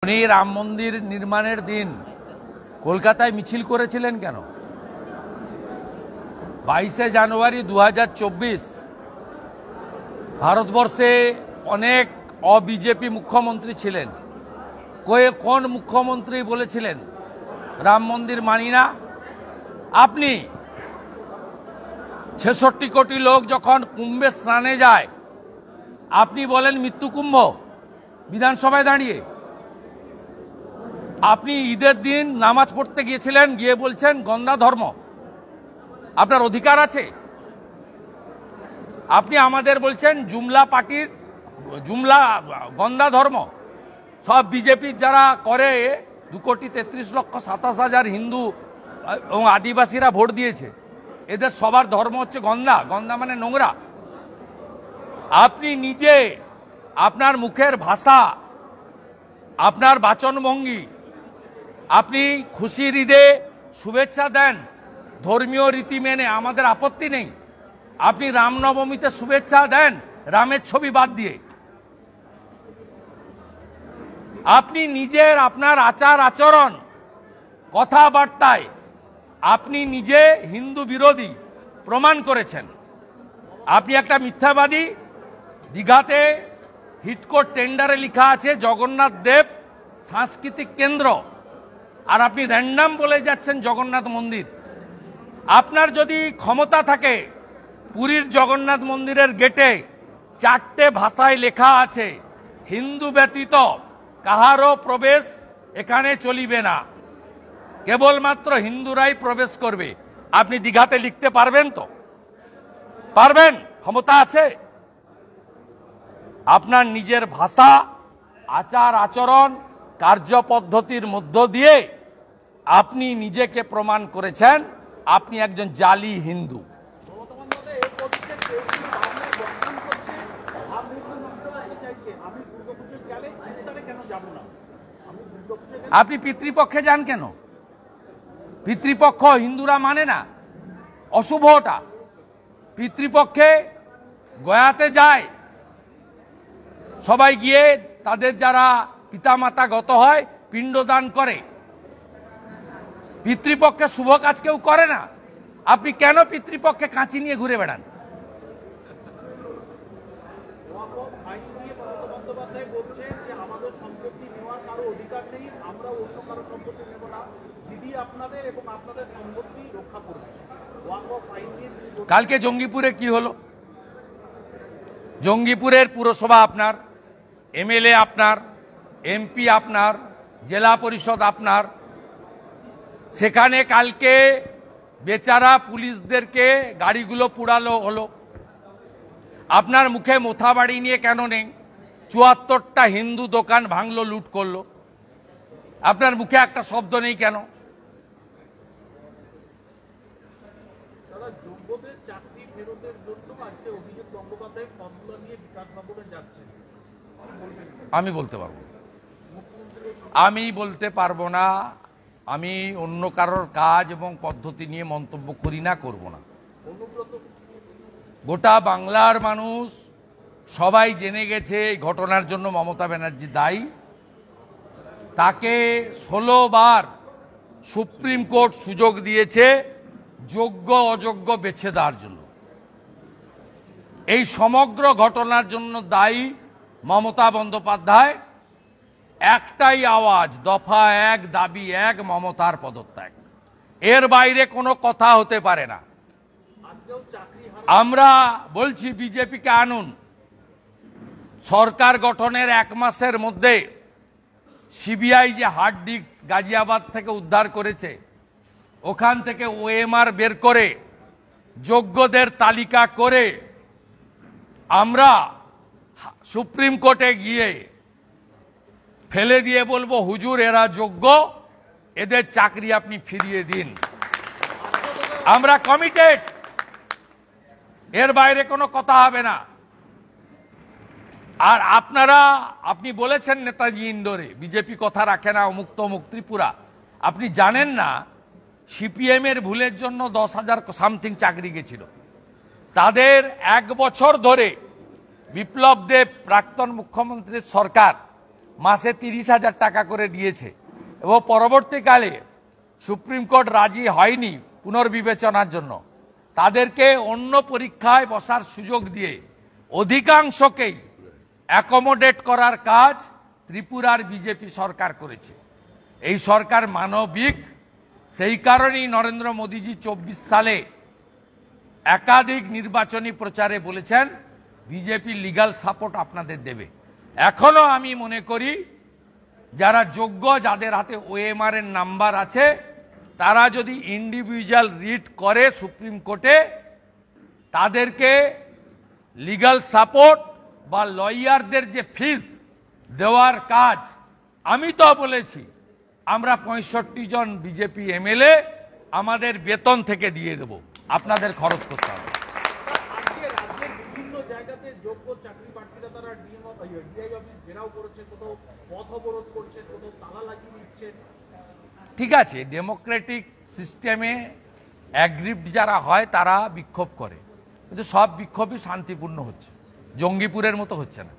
উনি রাম মন্দির নির্মাণের দিন কলকাতায় মিছিল করেছিলেন কেন? 22শে জানুয়ারি 2024 ভারতবর্ষে অনেক অবিজেপি মুখ্যমন্ত্রী ছিলেন। কোন মুখ্যমন্ত্রী বলেছিলেন রাম মন্দির মানি না? আপনি 66 কোটি লোক যখন কুম্ভে স্নানে যায় আপনি বলেন মৃত্যু কুম্ভ বিধানসভায় দাঁড়িয়ে। আপনি ঈদের দিন নামাজ পড়তে গিয়েছিলেন, গিয়ে বলছেন গন্দা ধর্ম। আপনার অধিকার আছে? আপনি আমাদের বলছেন জুমলা পার্টির জুমলা গন্দা ধর্ম। সব বিজেপির যারা করে 2,33,27,000 হিন্দু এবং আদিবাসীরা ভোট দিয়েছে, এদের সবার ধর্ম হচ্ছে গন্দা। গন্দা মানে নোংরা। আপনি নিজে আপনার মুখের ভাষা, আপনার বাচনভঙ্গি, আপনি খুশির ঈদে শুভেচ্ছা দেন ধর্মীয় রীতি মেনে, আমাদের আপত্তি নেই। আপনি রামনবমীতে শুভেচ্ছা দেন রামের ছবি বাদ দিয়ে। আপনি নিজের আপনার আচার আচরণ কথাবার্তায় আপনি নিজে হিন্দু বিরোধী প্রমাণ করেছেন। আপনি একটা মিথ্যাবাদী। দীঘাতে হিটকোট টেন্ডারে লেখা আছে জগন্নাথ দেব সাংস্কৃতিক কেন্দ্র, আর আপনি র্যান্ডাম বলে যাচ্ছেন জগন্নাথ মন্দির। আপনার যদি ক্ষমতা থাকে, পুরীর জগন্নাথ মন্দিরের গেটে 4টে ভাষায় লেখা আছে হিন্দু ব্যতীত কাহারও প্রবেশ এখানে চলিবে না, কেবলমাত্র হিন্দুরাই প্রবেশ করবে। আপনি দীঘাতে লিখতে পারবেন তো? পারবেন? ক্ষমতা আছে? আপনার নিজের ভাষা, আচার আচরণ, কার্যপদ্ধতির মধ্য দিয়ে আপনি নিজেকে প্রমাণ করেছেন আপনি একজন জালি হিন্দু। আপনি পিতৃপক্ষে যান কেন? পিতৃপক্ষ হিন্দুরা মানে না, অশুভ ওটা। পিতৃপক্ষে গয়াতে যায় সবাই, গিয়ে তাদের যারা পিতামাতা গত হয় পিণ্ডদান করে। পিতৃপক্ষে শুভ কাজ কেউ করে না। আপনি কেন পিতৃপক্ষে কাঁচি নিয়ে ঘুরে বেড়ান? কালকে জঙ্গিপুরে কি হলো? জঙ্গিপুরের পুরসভা আপনার, এমএলএ আপনার, এমপি আপনার, জেলা পরিষদ আপনার। সেখানে কালকে বেচারা পুলিশদেরকে গাড়িগুলো পুড়ালো হলো। আপনার মুখে মোথাবাড়ি নিয়ে কেন নেই? 74টা হিন্দু দোকান ভাঙলো, লুট করলো। আপনার মুখে একটা শব্দ নেই কেন? আমি বলতে পারবো, আমি বলতে পারবো না। আমি অন্য কারোর কাজ এবং পদ্ধতি নিয়ে মন্তব্য করি না, করব না। গোটা বাংলার মানুষ সবাই জেনে গেছে এই ঘটনার জন্য মমতা ব্যানার্জি দায়ী। তাকে 16 বার সুপ্রিম কোর্ট সুযোগ দিয়েছে যোগ্য অযোগ্য বেছে দেওয়ার জন্য। এই সমগ্র ঘটনার জন্য দায়ী মমতা বন্দ্যোপাধ্যায়। একটাই আওয়াজ, দফা 1, দাবি 1, মমতার পদত্যাগ। এর বাইরে কোনো কথা হতে পারে না। আমরা বলছি বিজেপিকে আনুন। সরকার গঠনের 1 মাসের মধ্যে সিবিআই যে হার্ড ডিস্ক গাজিয়াবাদ থেকে উদ্ধার করেছে, ওখান থেকে ওএমআর বের করে যোগ্যদের তালিকা করে আমরা সুপ্রিম কোর্টে গিয়ে ফেলে দিয়ে বলবো হুজুর এরা যোগ্য, এদের চাকরি আপনি ফিরিয়ে দিন। আমরা কমিটেড। এর বাইরে কোনো কথা হবে না। আর আপনি বলেছেন নেতাজি ইন্ডোরে বিজেপি কথা রাখে না, অমুক তমুক ত্রিপুরা। আপনি জানেন না সিপিএম এর ভুলের জন্য 10,000 সামথিং চাকরি গেছিল। তাদের 1 বছর ধরে বিপ্লব দেব প্রাক্তন মুখ্যমন্ত্রীর সরকার মাসে 30,000 টাকা করে দিয়েছে এবং পরবর্তীকালে সুপ্রিম কোর্ট রাজি হয়নি পুনর্বিবেচনার জন্য, তাদেরকে অন্য পরীক্ষায় বসার সুযোগ দিয়ে অধিকাংশকেই অ্যাকোমোডেট করার কাজ ত্রিপুরার বিজেপি সরকার করেছে। এই সরকার মানবিক, সেই কারণেই নরেন্দ্র মোদীজি 24 সালে একাধিক নির্বাচনী প্রচারে বলেছেন বিজেপি লিগ্যাল সাপোর্ট আপনাদের দেবে। এখনো আমি মনে করি যারা যোগ্য, যাদের হাতে ওএমআর এর নাম্বার আছে, তারা যদি ইন্ডিভিজুয়াল রিট করে সুপ্রিম কোর্টে, তাদেরকে লিগ্যাল সাপোর্ট বা লয়ারদের যে ফিস দেওয়ার কাজ, আমি তো বলেছি আমরা 65 জন বিজেপি এমএলএ আমাদের বেতন থেকে দিয়ে দেব, আপনাদের খরচ করতে হবে। বিভিন্ন জায়গাতে যোগ্য চাকরি প্রার্থীরা তারা ডিআই অফিস ঘেরাও করেছে, কোথাও পথ অবরোধ করছে, কোথাও তালা লাগিয়ে দিচ্ছে। ঠিক আছে, ডেমোক্রেটিক সিস্টেমে অ্যাগ্রিভড যারা হয় তারা বিক্ষোভ করে, কিন্তু সব বিক্ষোভই শান্তিপূর্ণ হচ্ছে, জঙ্গিপুরের মতো হচ্ছে না।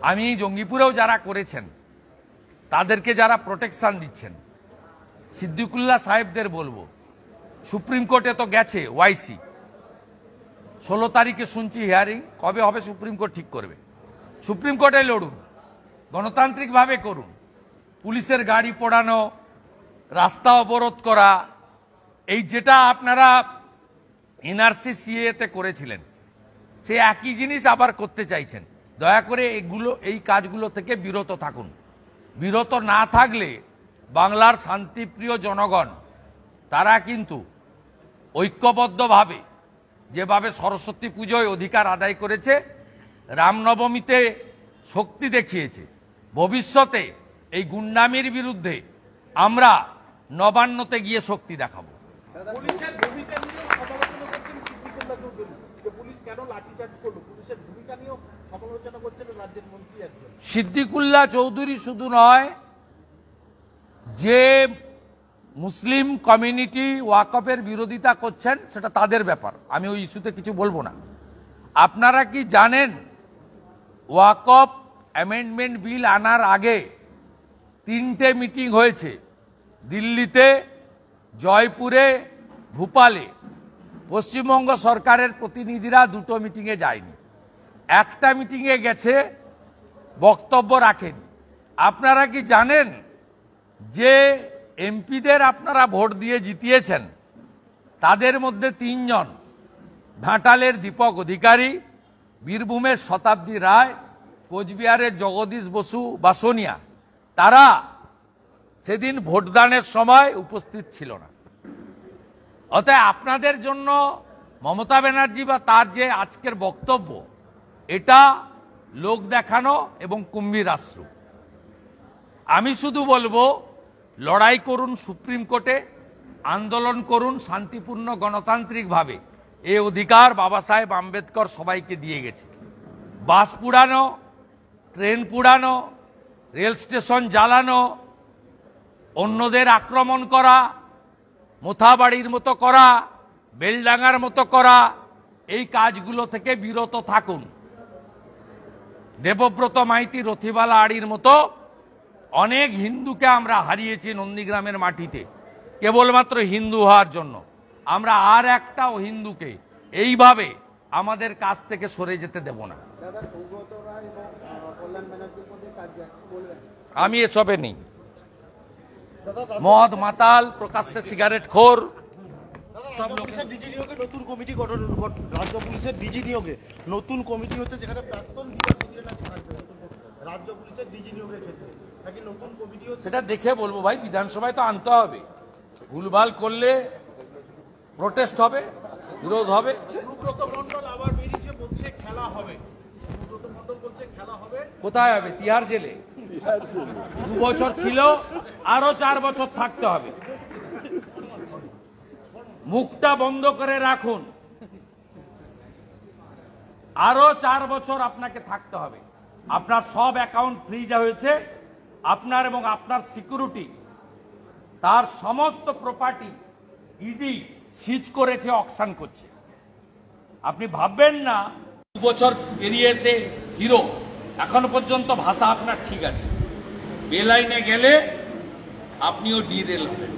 আমি জঙ্গিপুরেও যারা করেছেন তাদেরকে যারা প্রোটেকশন দিচ্ছেন, সিদ্দিকুল্লাহ সাহেবদের বলবো, সুপ্রিম কোর্টে তো গেছে ওয়াইসি, 16 তারিখে শুনছি হিয়ারিং, কবে হবে সুপ্রিম কোর্ট ঠিক করবে। সুপ্রিম কোর্টে লড়ুন, গণতান্ত্রিকভাবে করুন। পুলিশের গাড়ি পোড়ানো, রাস্তা অবরোধ করা, এই যেটা আপনারা এনআরসি সিএতে করেছিলেন, সে একই জিনিস আবার করতে চাইছেন। দয়া করে এই কাজগুলো থেকে বিরত থাকুন। বিরত না থাকলে বাংলার শান্তিপ্রিয় জনগণ তারা কিন্তু ঐক্যবদ্ধভাবে যেভাবে সরস্বতী পুজোয় অধিকার আদায় করেছে, রামনবমীতে শক্তি দেখিয়েছে, ভবিষ্যতে এই গুন্ডামির বিরুদ্ধে আমরা নবান্নতে গিয়ে শক্তি দেখাবো। পুলিশের ভূমিকা নিয়ে সমালোচনা করছেন সিদ্দিকুল্লাহ চৌধুরী, যে পুলিশ কেন লাঠিচার্জ করলো, পুলিশের ভূমিকা নিয়েও সমালোচনা করছেন রাজ্যের মন্ত্রী একজন। সিদ্দিকুল্লাহ চৌধুরী শুধু নয়, যে মুসলিম কমিউনিটি ওয়াকফের বিরোধিতা করছেন সেটা তাদের ব্যাপার, আমি ওই ইস্যুতে কিছু বলবো না। আপনারা কি জানেন ওয়াকফ অ্যামেন্ডমেন্ট বিল আনার আগে 3টে মিটিং হয়েছে, দিল্লিতে, জয়পুরে, ভোপালে। পশ্চিমবঙ্গ সরকারের প্রতিনিধিরা 2টো মিটিংয়ে যায়নি, একটা মিটিংয়ে গেছে, বক্তব্য রাখেন। আপনারা কি জানেন যে এমপিদের আপনারা ভোট দিয়ে জিতিয়েছেন, তাদের মধ্যে 3 জন, ঘাটালের দীপক অধিকারী, বীরভূমের শতাব্দী রায়, কোচবিহারের জগদীশ বসু বাসনিয়া, তারা সেদিন ভোটদানের সময় উপস্থিত ছিল না। অতএব আপনাদের জন্য মমতা ব্যানার্জি বা তার যে আজকের বক্তব্য, এটা লোক দেখানো এবং কুম্ভীর আশ্রু। আমি শুধু বলবো, লড়াই করুন সুপ্রিম কোর্টে, আন্দোলন করুন শান্তিপূর্ণ গণতান্ত্রিকভাবে। এই অধিকার বাবা সাহেব আম্বেদকর সবাইকে দিয়ে গেছে। বাস পুড়ানো, ট্রেন পুড়ানো, রেল স্টেশন জ্বালানো, অন্যদের আক্রমণ করা, মোথাবাড়ির মতো করা, বেলডাঙ্গার মতো করা, এই কাজগুলো থেকে বিরত থাকুন। দেবব্রত মাইতি, রথিবালা আড়ির মতো অনেক হিন্দুকে আমরা হারিয়েছি নন্দীগ্রামের মাটিতে, কেবলমাত্র হিন্দু হওয়ার জন্য। আমরা আর একটাও হিন্দুকে এইভাবে আমাদের কাছ থেকে সরে যেতে দেব না। আমি এসবে নেই। মদ মাতাল, প্রকাশ্যে সিগারেট খোর, সব পুলিশের ডিজি নিয়োগে নতুন কমিটি গঠন, রাজ্য পুলিশের ডিজি নিয়োগে নতুন কমিটি হচ্ছে, যেখানে প্রাক্তন রাজ্য পুলিশের ডিজি নিয়োগের ক্ষেত্রে নাকি নতুন কমিটি হচ্ছে। সেটা দেখে বলবো ভাই, বিধানসভায় তো আনতে হবে। ভুলভাল করলে প্রোটেস্ট হবে, বিরোধ হবে। অনুব্রত মণ্ডল আবার বেরিয়েছে, বলছে খেলা হবে। অনুব্রত মণ্ডল বলছে খেলা হবে। কোথায় হবে? তিহার জেলে 2 বছর ছিল, আরো 4 বছর থাকতে হবে। মুখটা বন্ধ করে রাখুন, আরো 4 বছর আপনাকে থাকতে হবে। আপনার সব অ্যাকাউন্ট ফ্রিজ হয়েছে, আপনার এবং আপনার সিকিউরিটি, তার সমস্ত প্রপার্টি ইডি সিজ করেছে, অকশন করছে। আপনি ভাববেন না 2 বছর পেরিয়ে এসে হিরো, এখনো পর্যন্ত ভাষা আপনার ঠিক আছে, বেলাইনে গেলে আপনিও ডিরেল হবেন।